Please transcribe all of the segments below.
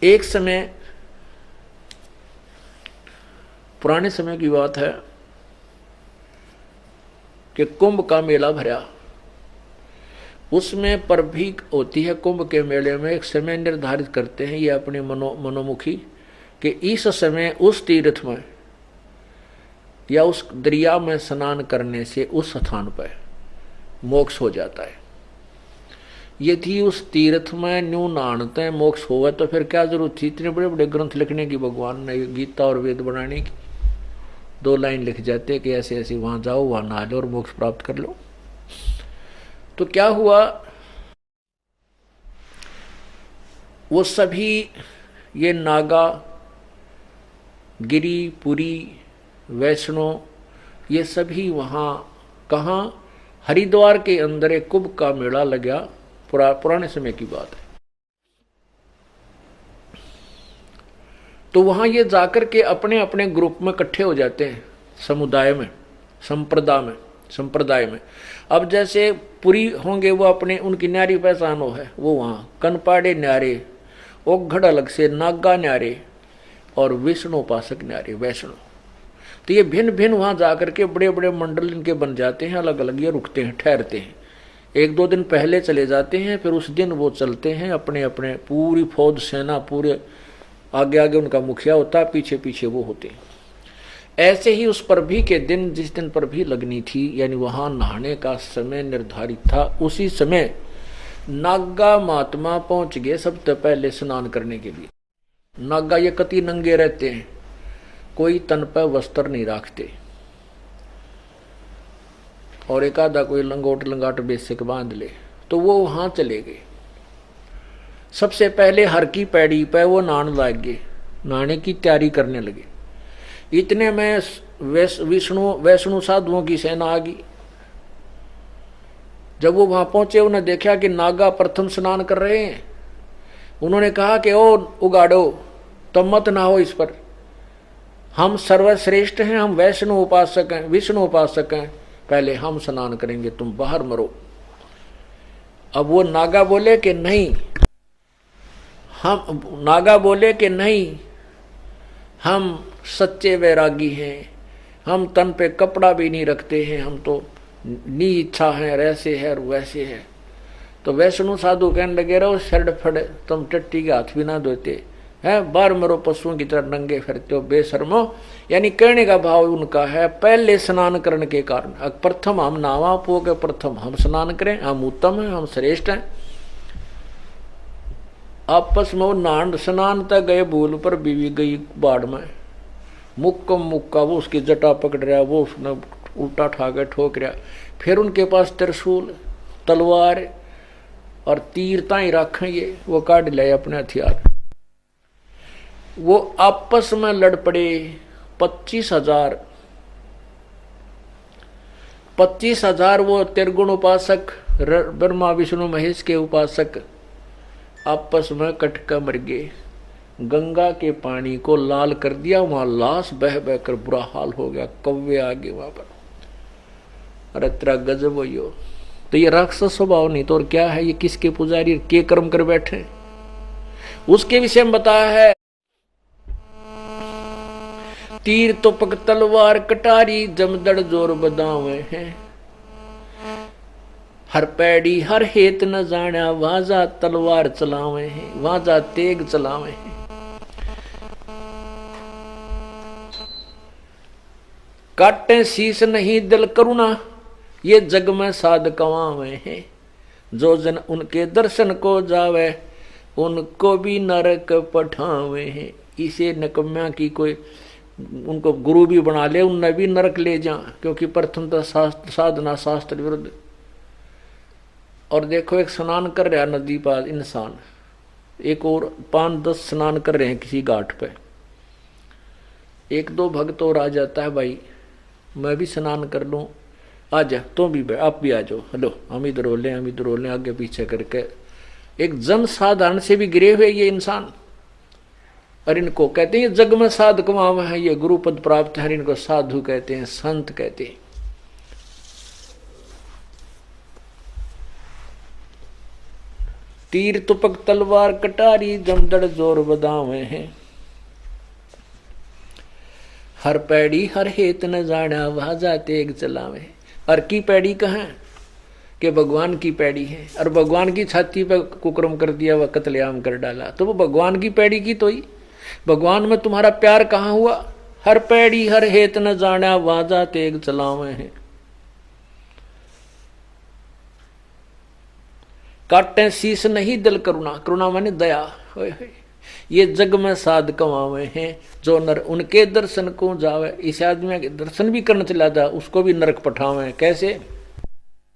एक समय, पुराने समय की बात है कि कुंभ का मेला भरा। उसमें पर भी होती है कुंभ के मेले में एक समय निर्धारित करते हैं ये अपने मनोमुखी कि इस समय उस तीर्थ में या उस दरिया में स्नान करने से उस स्थान पर मोक्ष हो जाता है। यदि उस तीर्थ में न्यू नहाते मोक्ष होगा तो फिर क्या जरूरत थी इतने बड़े बड़े ग्रंथ लिखने की, भगवान ने गीता और वेद बनाने की। 2 लाइन लिख जाते कि ऐसे ऐसे वहां जाओ, वहां नहा लो और मोक्ष प्राप्त कर लो। तो क्या हुआ, वो सभी ये नागा, गिरी, पुरी, वैष्णो, ये सभी वहां कहाँ, हरिद्वार के अंदर एक कुंभ का मेला लगा। पुराने समय की बात है। तो वहां ये जाकर के अपने अपने ग्रुप में इकट्ठे हो जाते हैं, समुदाय में, संप्रदाय में। अब जैसे पुरी होंगे वो अपने, उनकी न्यारी पहचान हो है, वो वहां कनपाड़े न्यारे, ओघड़ अलग से, नागा न्यारे और विष्णु उपासक न्यारे, वैष्णो। तो ये भिन्न भिन्न वहां जाकर के बड़े बड़े मंडल इनके बन जाते हैं, अलग अलग ये रुकते हैं, ठहरते हैं। 1-2 दिन पहले चले जाते हैं, फिर उस दिन वो चलते हैं अपने अपने, पूरी फौज सेना, पूरे आगे आगे उनका मुखिया होता है, पीछे पीछे वो होते हैं। ऐसे ही उस परभी के दिन, जिस दिन परभी लगनी थी, यानी वहां नहाने का समय निर्धारित था, उसी समय नागा महात्मा पहुंच गए सबसे पहले स्नान करने के लिए। नागा ये कति नंगे रहते हैं, कोई तन पर वस्त्र नहीं रखते, और एक आधा कोई लंगोट लंगाट बेसिक बांध ले। तो वो वहां चले गए। सबसे पहले हर की पैड़ी पे वो नहाने लग गए, नहाने की तैयारी करने लगे। इतने में वैष्णु साधुओं की सेना आ गई। जब वो वहां पहुंचे, उन्हें देखा कि नागा प्रथम स्नान कर रहे हैं। उन्होंने कहा कि ओ उगाड़ो, तुम मत ना हो इस पर, हम सर्वश्रेष्ठ हैं, हम वैष्णु उपासक हैं, विष्णु उपासक हैं, पहले हम स्नान करेंगे, तुम बाहर मरो। अब वो नागा बोले कि नहीं, हम सच्चे वैरागी हैं, हम तन पे कपड़ा भी नहीं रखते हैं, हम तो नी इच्छा है, ऐसे है और वैसे है। तो वैष्णु साधु कहने लगे, रहो सड़ फड़, तुम टट्टी के हाथ भी ना धोते हैं, बाहर मरो, पशुओं की तरह नंगे फिरते हो, बेशर्मो। यानी कहने का भाव उनका है पहले स्नान करने के कारण, प्रथम हम नावा पो के प्रथम हम स्नान करें, हम उत्तम हैं, हम श्रेष्ठ हैं। आपस में वो नान स्नान तक गए भूल पर, बीवी गई बाढ़ में, मुक्का वो उसकी जटा पकड़ रहा, वो उसने उल्टा ठा के ठोक रहा। फिर उनके पास त्रिशूल, तलवार और तीर ताई रखें, ये वो काट ले अपने हथियार। वो आपस में लड़ पड़े। 25,000 वो त्रिगुण उपासक, ब्रह्मा विष्णु महेश के उपासक आपस में कटका मर गए। गंगा के पानी को लाल कर दिया, वहां लाश बह बह कर बुरा हाल हो गया, कौवे आ गए वहां पर। अरे तेरा गजब हो यो। तो ये राक्षस स्वभाव नहीं तो और क्या है, ये किसके पुजारी के कर्म कर बैठे, उसके विषय में बताया है। तीर तुपक तलवार कटारी, जमदड़ जोर बदावे हैं, हर पैड़ी हर हेत न जाना, वाजा तलवार चलावे हैं, वाजा तेग चलावे हैं। काटे शीश नहीं दिल करुणा, ये जग में साध कवावे हैं, जो जन उनके दर्शन को जावे, उनको भी नरक पठावे हैं। इसे नकम्या की कोई उनको गुरु भी बना ले, उन्हें भी नरक ले जा, क्योंकि प्रथम तो साधना शास्त्र विरुद्ध। और देखो एक स्नान कर रहा नदी पर इंसान, एक और 5-10 स्नान कर रहे हैं किसी घाट पे। 1-2 भक्त और आ जाता है, भाई मैं भी स्नान कर लूं, आ जा तुम भी, आप भी आ जाओ, हेलो हम इधर हो लें, आगे पीछे करके। एक जन साधारण से भी गिरे हुए ये इंसान, और इनको कहते हैं जग में साध कमाव है, ये गुरु पद प्राप्त है, इनको साधु कहते हैं, संत कहते हैं। तीर तुपक तलवार कटारी जमदड़ जोर बदावे हैं। हर पैड़ी हर हेत न जाना वहा जाते एक चलावे। और की पैड़ी कहाँ कि भगवान की पैड़ी है, और भगवान की छाती पर कुकर्म कर दिया, वह कत्लेआम कर डाला। तो वो भगवान की पैड़ी की तो ही भगवान में तुम्हारा प्यार कहाँ हुआ। हर पैड़ी हर हेत न जाना वहा जाते एक चलावे हैं। काटे शीस नहीं दिल करुणा, करुणा माने दया। ये जग में साध कमावे हैं जो नर उनके दर्शन को जावे। इस आदमी के दर्शन भी करने चला जा उसको भी नरक पठावे। कैसे?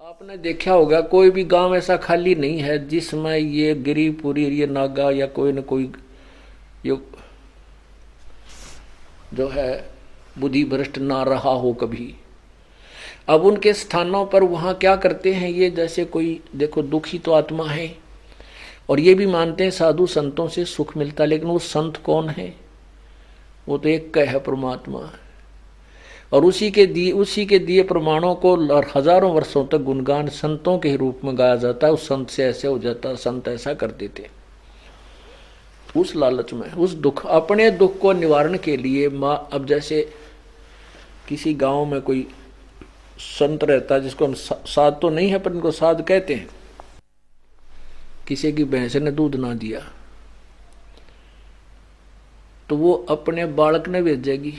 आपने देखा होगा कोई भी गांव ऐसा खाली नहीं है जिसमें ये गिरिपुरी ये नागा या कोई न कोई जो है बुद्धि भ्रष्ट ना रहा हो कभी। अब उनके स्थानों पर वहां क्या करते हैं ये, जैसे कोई देखो दुखी तो आत्मा है और ये भी मानते हैं साधु संतों से सुख मिलता, लेकिन वो संत कौन है? वो तो एक है परमात्मा। और उसी के दिए प्रमाणों को हजारों वर्षों तक गुणगान संतों के रूप में गाया जाता है। उस संत से ऐसे हो जाता, संत ऐसा कर देते। उस लालच में उस दुख अपने दुख को निवारण के लिए अब जैसे किसी गांव में कोई संत रहता है जिसको हम साध तो नहीं है पर इनको साध कहते हैं। किसी की भैंस ने दूध ना दिया तो वो अपने बालक ने भेजेगी,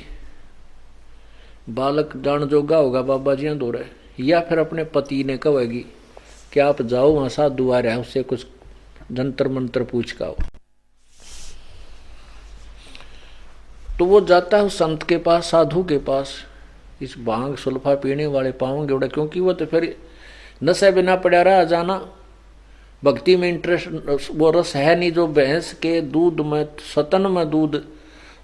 बालक जान जोगा होगा बाबा जी दो रहे, या फिर अपने पति ने कहेगी कि आप जाओ वहां साधु आ रहा है उससे कुछ जंतर मंत्र पूछ का हो। तो वो जाता है उस संत के पास, साधु के पास। इस भांग सुल्फा पीने वाले पाओगे उड़ा, क्योंकि वो तो फिर नशे बिना पड़ा रहा जाना, भक्ति में इंटरेस्ट वो रस है नहीं जो भैंस के दूध में सतन में दूध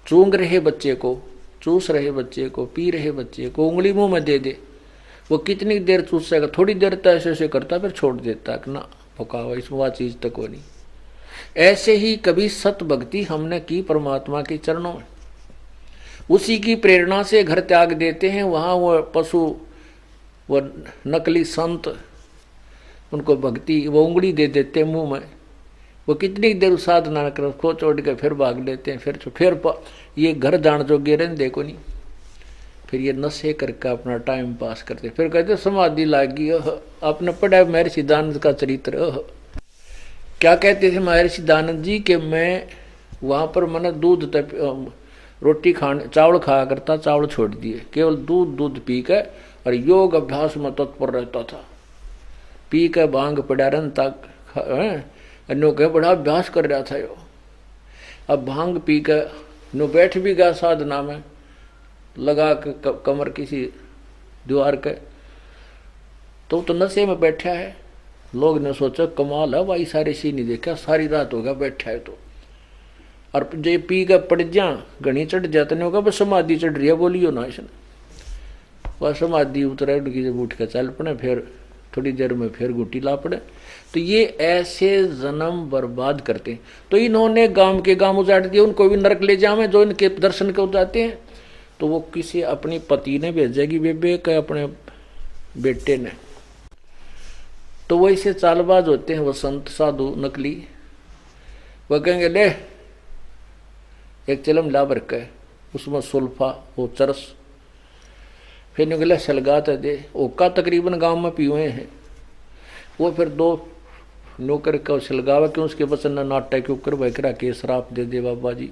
चूंग रहे बच्चे को, चूस रहे बच्चे को, पी रहे बच्चे को, उंगली मुंह में दे दे, वो कितनी देर चूसेगा? थोड़ी देर तक ऐसे ऐसे करता फिर छोड़ देता कि ना भुकावा इसमें वह चीज तक वो नहीं। ऐसे ही कभी सत भक्ति हमने की परमात्मा के चरणों में, उसी की प्रेरणा से घर त्याग देते हैं। वहां वो पशु वो नकली संत उनको भक्ति वो उंगली दे देते हैं मुंह में, वो कितनी देर साधना कर खो छोड़ के फिर भाग लेते हैं। फिर ये घर जान जोगे रहने देखो नहीं, फिर ये नशे करके अपना टाइम पास करते। फिर कहते समाधि लागी। आपने पढ़ा महर्षि दानंद का चरित्र। क्या कहते थे महर्षि दानंद जी कि मैं वहां पर मैंने दूध रोटी खाने चावल खाया करता, चावल छोड़ दिए, केवल दूध पी के और योग अभ्यास में तत्पर रहता था। पी के भांग पड़ा रहन तक अन्यों के बड़ा अभ्यास कर रहा था यो। अब भांग पी के नो बैठ भी गया साधना में, लगा के कमर किसी दीवार के, तो नशे में बैठा है। लोग ने सोचा कमाल है भाई, सारे सी नहीं देखा, सारी रात हो गया बैठा है। तो और जे पी के पड़ जा घनी चढ़ जाता नहीं होगा, बस समाधि चढ़ रही है बोलियो ना इसने। वह समाधि उतरा जब उठ के चल पड़े, फिर थोड़ी देर में फिर गुटी ला पड़े। तो ये ऐसे जन्म बर्बाद करते हैं। तो इन्होंने गांव के गांव उजाड़ दिए, उनको भी नरक ले जावे जो इनके दर्शन को जाते हैं। तो वो किसी अपनी पति ने भेजेगी बेबे के अपने बेटे ने। तो वो इसे चालबाज होते हैं वो संत साधु नकली। वह कहेंगे ले एक चिलम ला भर के उसमें सुल्फा वो चरस, फिर निकले सलगात दे ओका तकरीबन गांव में पीए हैं। वो फिर दो नौकर का सलगावा क्यों उसके वचन न नाटक क्यों कर वकरा के श्राप दे दे बाबा जी।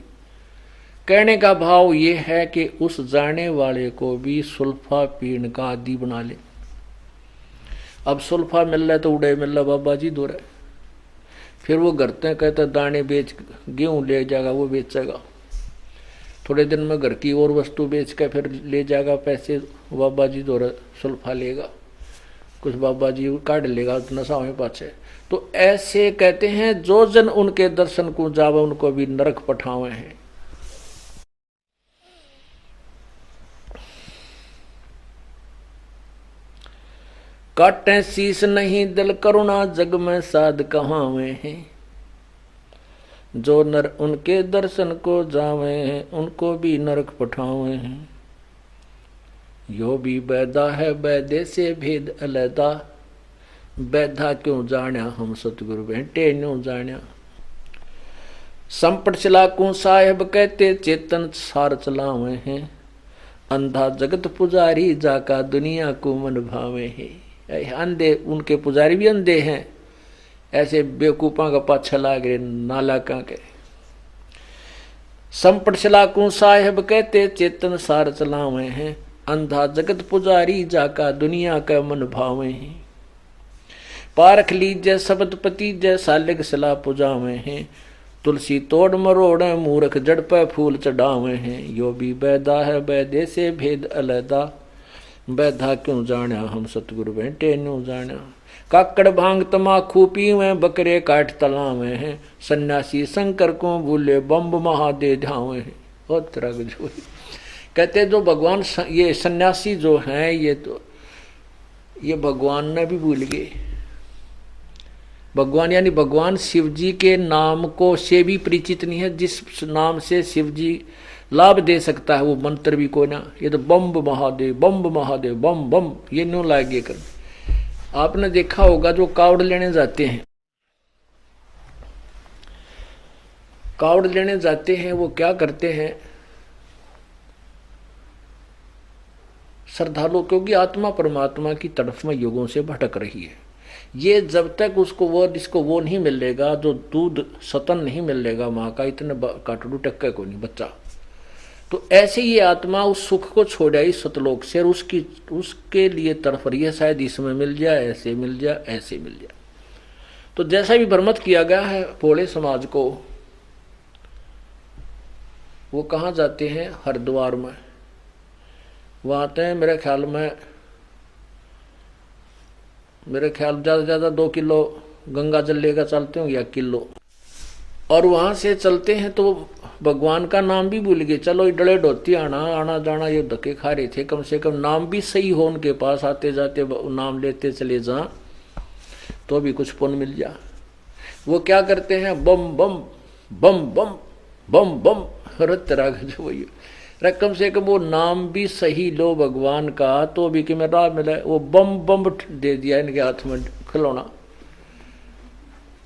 कहने का भाव ये है कि उस जाने वाले को भी सुल्फा पीने का आदि बना ले। अब सुल्फा मिल रहा है तो उड़े मिल रहा बाबा जी दो रहे। फिर वो करते कहते दाने बेच गेहूं ले जाएगा वो बेचेगा, थोड़े दिन में घर की और वस्तु बेच के फिर ले जाएगा पैसे बाबा जी दो सुल्फा लेगा, कुछ बाबा जी काट लेगा नशा में पाछे। तो ऐसे कहते हैं जो जन उनके दर्शन को जावे उनको भी नरक पठावे हैं। काटे शीस नहीं दिल करुणा जग में साध कहावे हैं। जो नर उनके दर्शन को जावे हैं उनको भी नरक पठावे हैं। यो भी बैदा है बैदे से भेद अलैदा, बैधा क्यों जाण्या हम सतगुरु भेंटे न्यों जाण्या। संपट चलाकू साहेब कहते चेतन सार चलावे हैं, अंधा जगत पुजारी जाका दुनिया को मन भावे है। अंधे उनके पुजारी भी अंधे हैं, ऐसे बेवकूफा का पाछा लाग रहे नालाका के। संपट चलाकू साहेब कहते चेतन सार चलावे हैं, अंधा जगत पुजारी जाका दुनिया का मन भावे हैं। पारख लीजय शब्द पति जय सालिग सला पुजावे हैं, तुलसी तोड़ मरोड़ मूर्ख जड़ पे फूल चढ़ावे हैं। यो भी बैदा है बैदे से भेद अलैदा, बैधा क्यों जाण्या हम सतगुरु भेंटे न्यों जाण्या। काकड़ भांग तमाखू पीवे बकरे काट तलावे हैं, सन्यासी शंकर को भूले बम्ब महादे ध्यावे हैं। और तरह जो कहते जो भगवान ये सन्यासी जो हैं ये भगवान ने भी भूल गए। भगवान यानी भगवान शिव जी के नाम को से भी परिचित नहीं है, जिस नाम से शिव जी लाभ दे सकता है वो मंत्र भी कोई ना। ये तो बम्ब महादेव बम बम ये न्यों लागे कर। आपने देखा होगा जो कावड़ लेने जाते हैं, कावड़ लेने जाते हैं वो क्या करते हैं श्रद्धालु, क्योंकि आत्मा परमात्मा की तरफ में युगों से भटक रही है। ये जब तक उसको वो नहीं मिलेगा, जो दूध सतन नहीं मिलेगा माँ का, इतने काटड़ू टक्के को नहीं बच्चा, तो ऐसे ये आत्मा उस सुख को छोड़ आई सतलोक से और उसके लिए तड़फ रही है, शायद इसमें मिल जाए, ऐसे मिल जाए, ऐसे मिल जाए। तो जैसा भी भ्रमित किया गया है भोले समाज को, वो कहाँ जाते हैं हरिद्वार में, वहाँ आते हैं मेरे ख्याल ज़्यादा से ज़्यादा 2 किलो गंगा जल लेकर चलते होंगे या किलो, और वहाँ से चलते हैं तो भगवान का नाम भी भूल गए। चलो डले डोती आना जाना ये धक्के खा रहे थे, कम से कम नाम भी सही हो उनके पास, आते जाते नाम लेते चले जा तो भी कुछ पुण्य मिल जा। वो क्या करते हैं बम बम बम बम बम बम रत राग जो वही कम से कम वो नाम भी सही लो भगवान का तो भी कि मैं राह मिला, वो बम बम दे दिया इनके हाथ में खिलौना।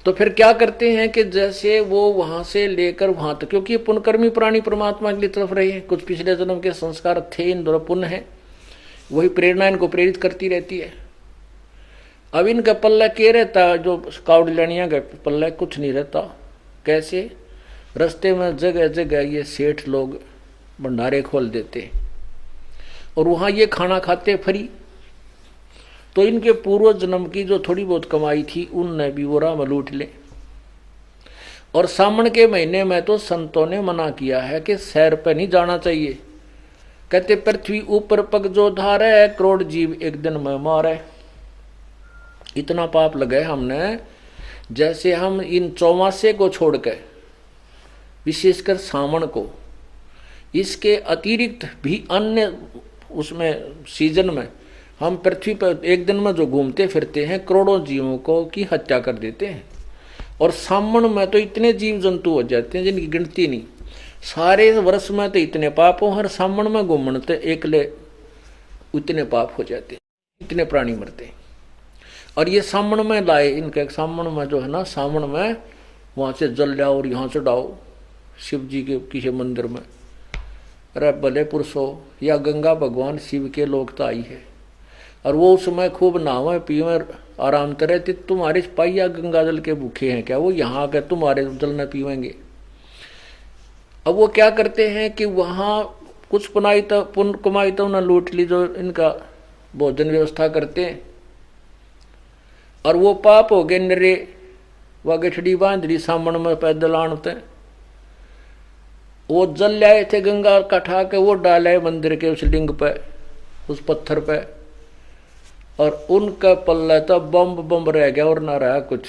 तो फिर क्या करते हैं कि जैसे वो वहां से लेकर वहां तक, क्योंकि ये पुण्यकर्मी प्राणी परमात्मा की तरफ रहे हैं, कुछ पिछले जन्म के संस्कार थे, इन द्वारा पुण्य है, वही प्रेरणा इनको प्रेरित करती रहती है। अब इनका पल्ला क्या रहता, जो कावड़ लेनिया का पल्ला कुछ नहीं रहता। कैसे रास्ते में जगह जगह ये सेठ लोग भंडारे खोल देते और वहां ये खाना खाते फ्री, तो इनके पूर्व जन्म की जो थोड़ी बहुत कमाई थी उनने भी वो राम लूट ले। और सावन के महीने में तो संतों ने मना किया है कि सैर पे नहीं जाना चाहिए। कहते पृथ्वी ऊपर पग जो धारे, करोड़ जीव एक दिन में मारे। इतना पाप लगे हमने, जैसे हम इन चौमासे को छोड़ के विशेषकर सावन को, इसके अतिरिक्त भी अन्य उसमें सीजन में हम पृथ्वी पर एक दिन में जो घूमते फिरते हैं करोड़ों जीवों को की हत्या कर देते हैं। और सावन में तो इतने जीव जंतु हो जाते हैं जिनकी गिनती नहीं। सारे वर्ष में तो इतने पाप हो, हर सावन में घूमते एकले उतने पाप हो जाते हैं, इतने प्राणी मरते हैं। और ये सावन में लाए इनके, सावन में जो है ना, सावन में वहाँ से जल लाओ और यहाँ चढ़ाओ शिव जी के किसी मंदिर में। अरे भले पुरुषो, या गंगा भगवान शिव के लोक तो आई है और वो उस समय खूब नहावे पीवे आराम करे, तो तुम्हारे सिपाही गंगा जल के भूखे हैं क्या? वो यहाँ आकर तुम्हारे जल न पीवेंगे। अब वो क्या करते हैं कि वहाँ कुछ पुण्य कमाई तो उन्हें लूट ली जो इनका भोजन व्यवस्था करते हैं, और वो पाप हो गए नरे। वह गठड़ी बांध ली सामन में पैदल आनते, वो जल लाए थे गंगा का ठा के, वो डाले मंदिर के उस लिंग पे, उस पत्थर पे, और उनका पल्ला तो बम रह गया और ना रहा कुछ।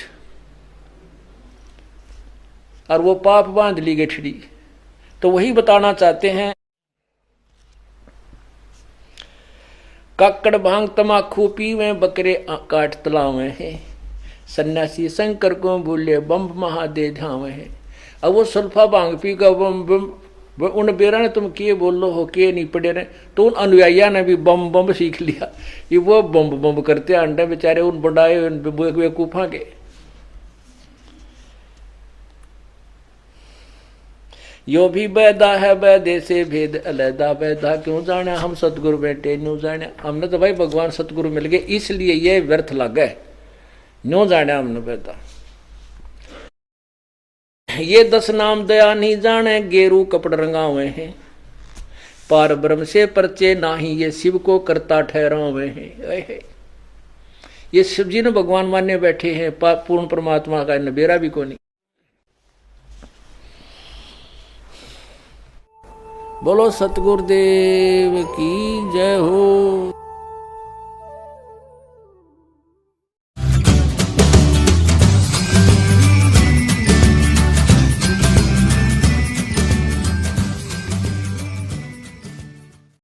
और वो पाप बांध ली गठड़ी। तो वही बताना चाहते हैं, काकड़ भांग तमाखू पीवे बकरे काट तलावे हैं, सन्यासी शंकर को भूले बम महादे धावे हैं। अब वो सुल्फा भांग पी का बम बम वो उन बेरा ने तुम किए बोलो हो किए नहीं पड़े ने, तो उन अनुयायिया ने भी बम बम सीख लिया। ये वो बम बम करते अंडे बेचारे उन बढ़ाए बेवकूफा के। यो भी बैदा है बैदे से भेद अलैदा, बैदा क्यों जाने हम सतगुरु बैठे न्यू जाने। हमने तो भाई भगवान सतगुरु मिल गए इसलिए ये व्यर्थ लग गए, न्यू जाने हमने बैदा। ये 10 नाम दया नहीं जाने, गेरू कपड़ रंगा हुए हैं, पार ब्रह्म से परचे नाही, ये शिव को करता ठहरा हुए हैं। ये शिव जी ने भगवान मान्य बैठे हैं, पूर्ण परमात्मा का नबेरा भी को नहीं। बोलो सतगुरुदेव की जय हो।